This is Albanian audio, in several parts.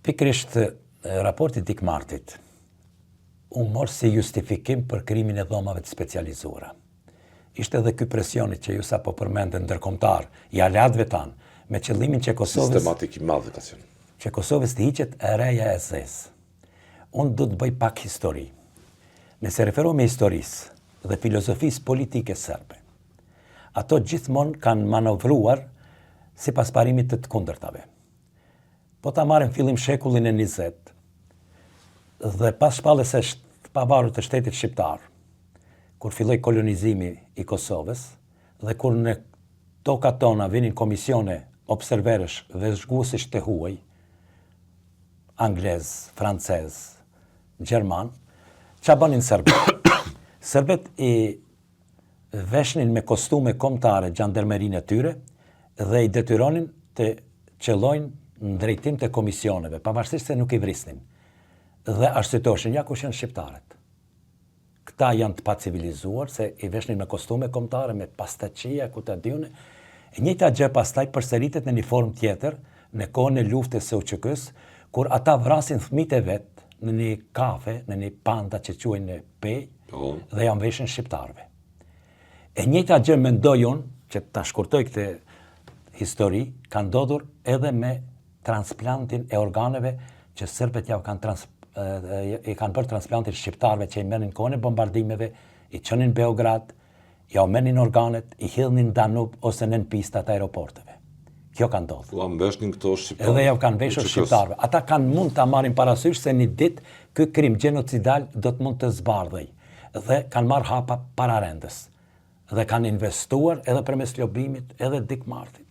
Pikrisht raporti Dick Martit u morë si justifikim për krimin e dhomave të specializuara. Ishte edhe ky presioni që ju sa po përmendën ndërkombëtar, i aleatëve tanë, me qëllimin që Kosovës... Sistematik i madh ka qenë. Që Kosovës të hiqet e reja e zezë. Unë do të bëj pak histori. Nëse referohem me historisë dhe filozofisë politike serbe, ato gjithmonë kanë manovruar sipas parimit të kundërtave. Po ta marrim fillim shekullin e 20 dhe pas shpalljes së pavarur të shtetit shqiptar, kur filloi kolonizimi i Kosovës dhe kur në tokat tona vinin komisione observerësh dhe zhguesësh të huaj, anglez, francez, gjerman, ç'a bënin serbët? Serbët i veshnin me kostume kombëtare gjandarmerinë e tyre dhe i detyronin të qellojnë në drejtim të komisioneve, pavarësisht se nuk i vrisnin. Dhe arsyetoshin, ja kush janë shqiptarët. Këta janë të pacivilizuar, se i veshnin me kostume kombëtare, me pastaçia, ku ta diune. E njëjta gjë pastaj përsëritet në një formë tjetër, në kohën e luftës së UÇK-s, kur ata vrasin fëmijët e vet në një kafe, në një panda që quajnë pej, dhe janë veshën shqiptarëve. E njëjta gjë mendoj unë, që ta shkurtoj këtë histori, ka ndodhur edhe me transplantin e organeve që serbët i kanë bërë transplantin shqiptarëve që i merrnin kohën e bombardimeve, i çonin Beograd, ja u merrnin organet, i hidhnin Danub ose në pistat e aeroporteve. Kjo ka ndodhur. U ambeshnin këto shqiptarë. Edhe ja u kanë veshur shqiptarëve. Ata kanë mund ta marrin parasysh se një ditë ky krim gjenocidal do të mund të zbardhej dhe kanë marrë hapa para rendës. Dhe kanë investuar edhe përmes lobimit, edhe Dick Martit.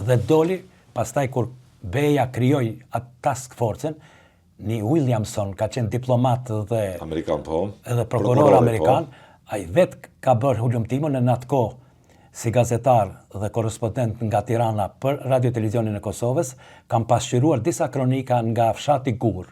Dhe doli, pastaj kur Beja krijoi atë task force-n, një Williamson ka qenë diplomat dhe Amerikan po. Edhe prokuror amerikan, ai vetë ka bërë hulumtimën në atë kohë si gazetar dhe korrespondent nga Tirana për Radio Televizionin e Kosovës, kam pasqyruar disa kronika nga fshati Gur,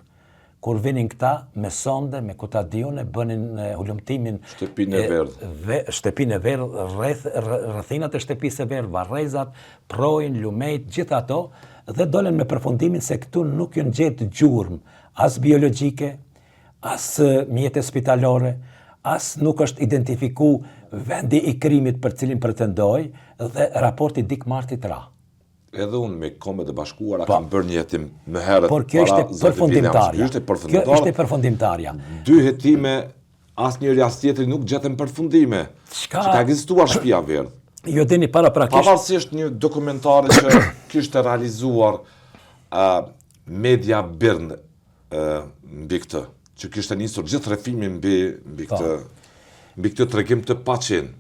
kur vinin këta me sonde, me kutadione, bënin hulumtimin Shtëpinë e Verdhë. Shtëpinë e Verdhë, rrethinat e shtëpisë e Verdhë, varrezat, projnë, lumejt, gjithë ato, dhe dolen me përfundimin se këtu nuk janë gjetë gjurmë, as biologjike, as mjete spitalore, as nuk është identifiku vendi i krimit për cilin pretendoj, dhe raporti Dick Martit ra. Edhe unë me Kombet e Bashkuara kam bërë një hetim më herët. Por kjo ishte përfundimtarja. Kjo ishte përfundimtarja. Dy hetime, asnjëri as tjetri nuk gjetën përfundime. Që ka ekzistuar Shtëpia e Verdhë. Jo dini paraprakisht. Pavarësisht një dokumentare që kishte realizuar Media Birn mbi këtë, që kishte nisur gjithë rrefimin mbi këtë tregim të paqen.